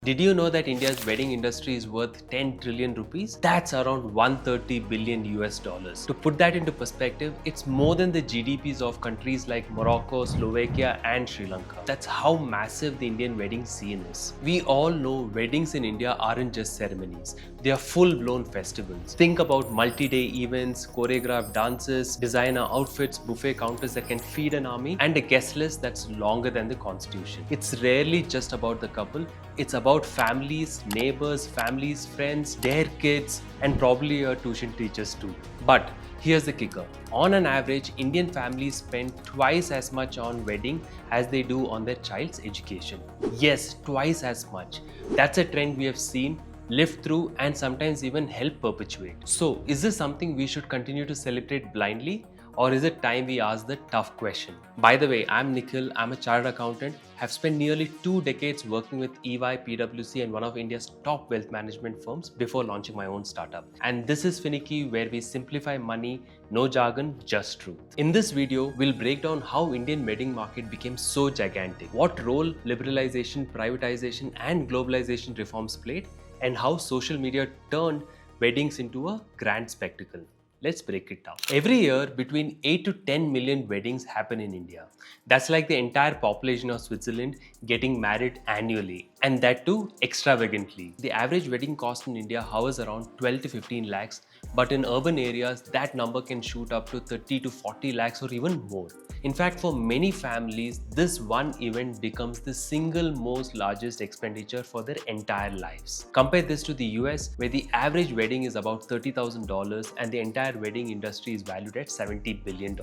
Did you know that India's wedding industry is worth 10 trillion rupees? That's around 130 billion US dollars. To put that into perspective, it's more than the GDPs of countries like Morocco, Slovakia, and Sri Lanka. That's how massive the Indian wedding scene is. We all know weddings in India aren't just ceremonies, they are full-blown festivals. Think about multi-day events, choreographed dances, designer outfits, buffet counters that can feed an army, and a guest list that's longer than the constitution. It's rarely just about the couple, it's about families, neighbors, families, friends, their kids, and probably your tuition teachers too. But here's the kicker. On an average, Indian families spend twice as much on wedding as they do on their child's education. Yes, twice as much. That's a trend we have seen, live through, and sometimes even help perpetuate. So, is this something we should continue to celebrate blindly? Or is it time we ask the tough question? By the way, I'm Nikhil, I'm a chartered accountant, have spent nearly 2 decades working with EY, PwC and one of India's top wealth management firms before launching my own startup. And this is FinNiki, where we simplify money, no jargon, just truth. In this video, we'll break down how Indian wedding market became so gigantic, what role liberalization, privatization and globalization reforms played, and how social media turned weddings into a grand spectacle. Let's break it down. Every year, between 8 to 10 million weddings happen in India. That's like the entire population of Switzerland getting married annually, and that too extravagantly. The average wedding cost in India hovers around 12 to 15 lakhs, but in urban areas, that number can shoot up to 30 to 40 lakhs or even more. In fact, for many families, this one event becomes the single most largest expenditure for their entire lives. Compare this to the US, where the average wedding is about $30,000 and the entire wedding industry is valued at $70 billion,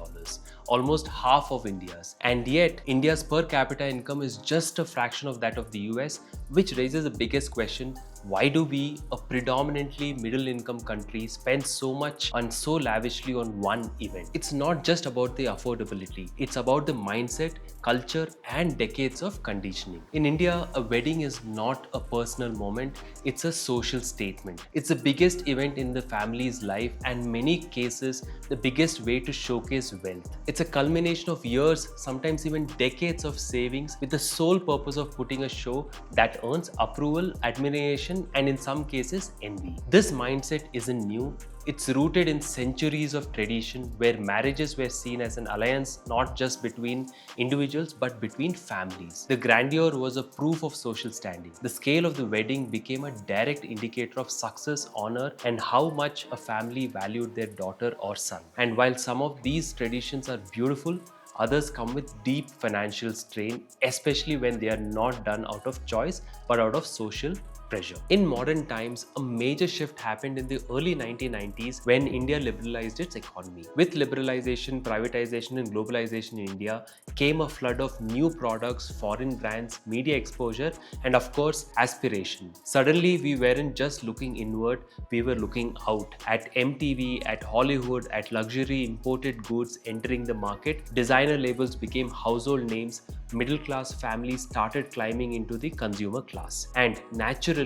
almost half of India's. And yet, India's per capita income is just a fraction of that of the US, which raises the biggest question: why do we, a predominantly middle-income country, spend so much and so lavishly on one event? It's not just about the affordability, it's about the mindset, culture, and decades of conditioning. In India, a wedding is not a personal moment, it's a social statement. It's the biggest event in the family's life and in many cases, the biggest way to showcase wealth. It's a culmination of years, sometimes even decades of savings with the sole purpose of putting a show that earns approval, admiration, and in some cases envy. This mindset isn't new. It's rooted in centuries of tradition where marriages were seen as an alliance not just between individuals but between families. The grandeur was a proof of social standing. The scale of the wedding became a direct indicator of success, honor, and how much a family valued their daughter or son. And while some of these traditions are beautiful, others come with deep financial strain, especially when they are not done out of choice but out of social pressure. In modern times, a major shift happened in the early 1990s when India liberalized its economy. With liberalization, privatization, and globalization in India came a flood of new products, foreign brands, media exposure, and of course, aspiration. Suddenly, we weren't just looking inward, we were looking out at MTV, at Hollywood, at luxury imported goods entering the market. Designer labels became household names, middle-class families started climbing into the consumer class. And naturally,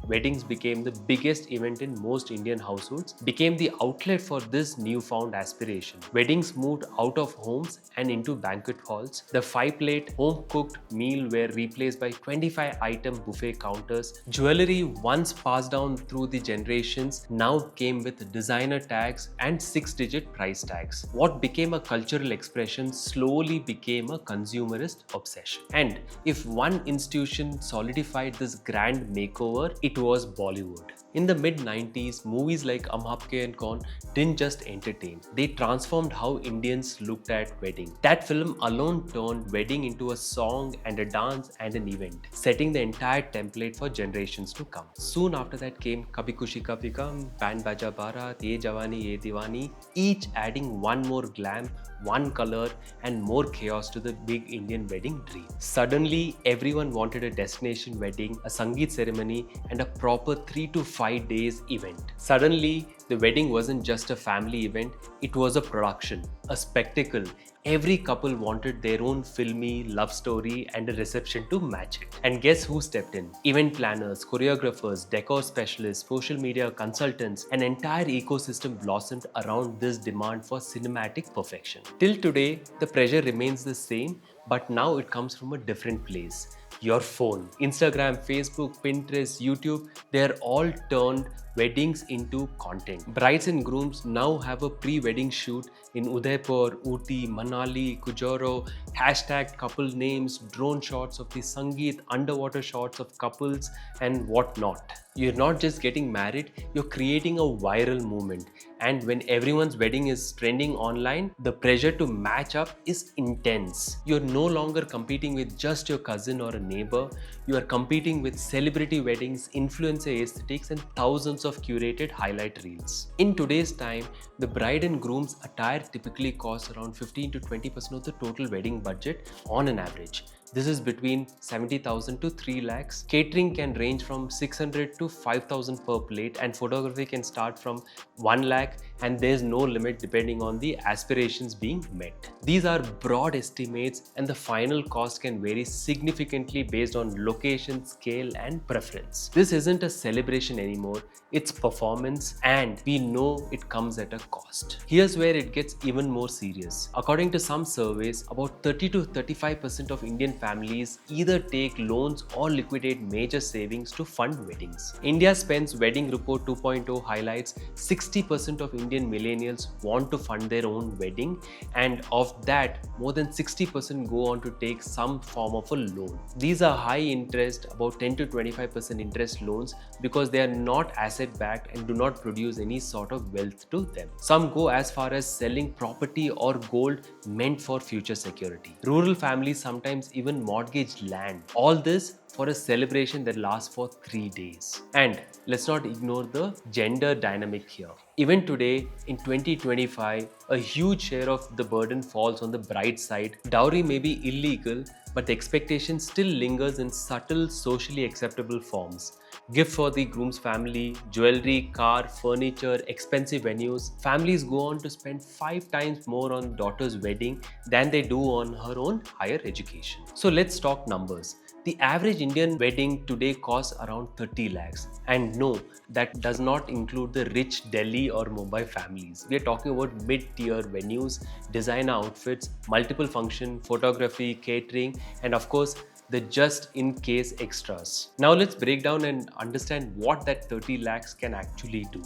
weddings became the biggest event in most Indian households, became the outlet for this newfound aspiration. Weddings moved out of homes and into banquet halls. The 5-plate, home-cooked meal were replaced by 25-item buffet counters. Jewelry, once passed down through the generations, now came with designer tags and 6-digit price tags. What became a cultural expression slowly became a consumerist obsession. And if one institution solidified this grand makeover, it was Bollywood. In the mid-90s, movies like Aapke and Kaun didn't just entertain, they transformed how Indians looked at wedding. That film alone turned wedding into a song and a dance and an event, setting the entire template for generations to come. Soon after that came Kabhi Khushi Kabhi Gum, Band Baja Barat, Ye Jawani Ye Diwani, each adding one more glam, one color, and more chaos to the big Indian wedding dream. Suddenly, everyone wanted a destination wedding, a Sangeet ceremony, and a proper 3 to 5 days event. Suddenly, the wedding wasn't just a family event, it was a production, a spectacle. Every couple wanted their own filmy love story and a reception to match it. And guess who stepped in? Event planners, choreographers, decor specialists, social media consultants, an entire ecosystem blossomed around this demand for cinematic perfection. Till today, the pressure remains the same, but now it comes from a different place. Your phone. Instagram, Facebook, Pinterest, YouTube, they're all turned weddings into content. Brides and grooms now have a pre-wedding shoot in Udaipur, Ooty, Manali, Kujoro, hashtag couple names, drone shots of the Sangeet, underwater shots of couples and whatnot. You're not just getting married, you're creating a viral movement. And when everyone's wedding is trending online, the pressure to match up is intense. You're no longer competing with just your cousin or a neighbor. You are competing with celebrity weddings, influencer aesthetics, and thousands of curated highlight reels. In today's time, the bride and groom's attire typically costs around 15 to 20% of the total wedding budget on an average. This is between 70,000 to 3 lakhs. Catering can range from 600 to 5,000 per plate, and photography can start from 1 lakh, and there's no limit depending on the aspirations being met. These are broad estimates, and the final cost can vary significantly based on location, scale, and preference. This isn't a celebration anymore, it's performance, and we know it comes at a cost. Here's where it gets even more serious. According to some surveys, about 30 to 35% of Indian families either take loans or liquidate major savings to fund weddings. India Spends Wedding Report 2.0 highlights 60% of Indian millennials want to fund their own wedding, and of that, more than 60% go on to take some form of a loan. These are high interest, about 10 to 25% interest loans, because they are not asset backed and do not produce any sort of wealth to them. Some go as far as selling property or gold meant for future security. Rural families sometimes even mortgage land. All this for a celebration that lasts for 3 days. And let's not ignore the gender dynamic here. Even today, in 2025, a huge share of the burden falls on the bride's side. Dowry may be illegal, but the expectation still lingers in subtle, socially acceptable forms. Gift for the groom's family, jewelry, car, furniture, expensive venues. Families go on to spend 5 times more on daughter's wedding than they do on her own higher education. So let's talk numbers. The average Indian wedding today costs around 30 lakhs. And no, that does not include the rich Delhi or Mumbai families. We are talking about mid-tier venues, designer outfits, multiple function, photography, catering, and of course, the just-in-case extras. Now let's break down and understand what that 30 lakhs can actually do.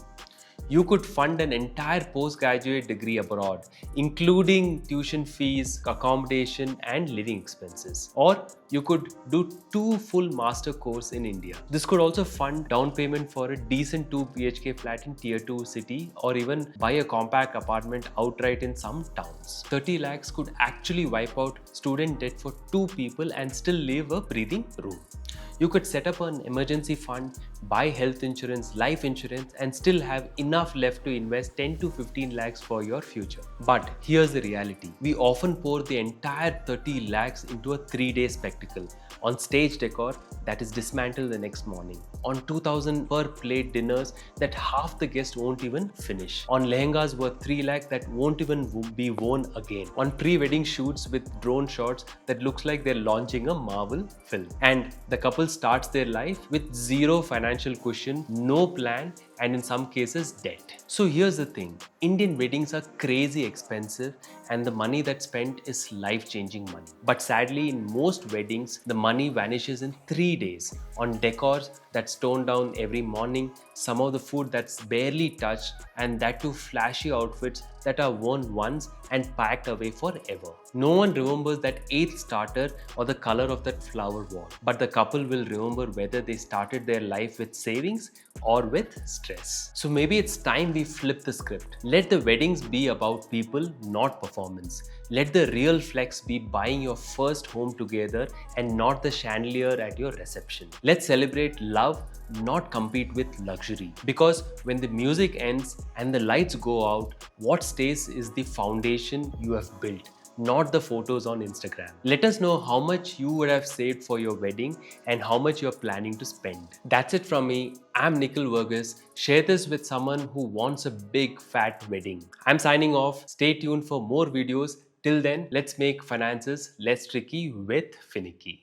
You could fund an entire postgraduate degree abroad, including tuition fees, accommodation, and living expenses. Or you could do 2 full master course in India. This could also fund down payment for a decent 2 BHK flat in tier 2 city, or even buy a compact apartment outright in some towns. 30 lakhs could actually wipe out student debt for 2 people and still leave a breathing room. You could set up an emergency fund, buy health insurance, life insurance, and still have enough left to invest 10 to 15 lakhs for your future. But here's the reality. We often pour the entire 30 lakhs into a 3-day spectacle. On stage decor that is dismantled the next morning. On 2,000 per plate dinners that half the guests won't even finish. On lehengas worth 3 lakh that won't even be worn again. On pre-wedding shoots with drone shots that looks like they're launching a Marvel film. And the couple starts their life with zero financial cushion, no plan, and in some cases debt. So here's the thing, Indian weddings are crazy expensive, and the money that's spent is life-changing money. But sadly, in most weddings, the money vanishes in 3 days on decors that's toned down every morning, some of the food that's barely touched, and that too flashy outfits that are worn once and packed away forever. No one remembers that 8th starter or the color of that flower wall, but the couple will remember whether they started their life with savings or with stress. So maybe it's time we flip the script. Let the weddings be about people, not performance. Let the real flex be buying your first home together and not the chandelier at your reception. Let's celebrate love, not compete with luxury. Because when the music ends and the lights go out, what stays is the foundation you have built, not the photos on Instagram. Let us know how much you would have saved for your wedding and how much you're planning to spend. That's it from me. I'm Nikhil Verghese. Share this with someone who wants a big fat wedding. I'm signing off. Stay tuned for more videos. Till then, let's make finances less tricky with FinNiki.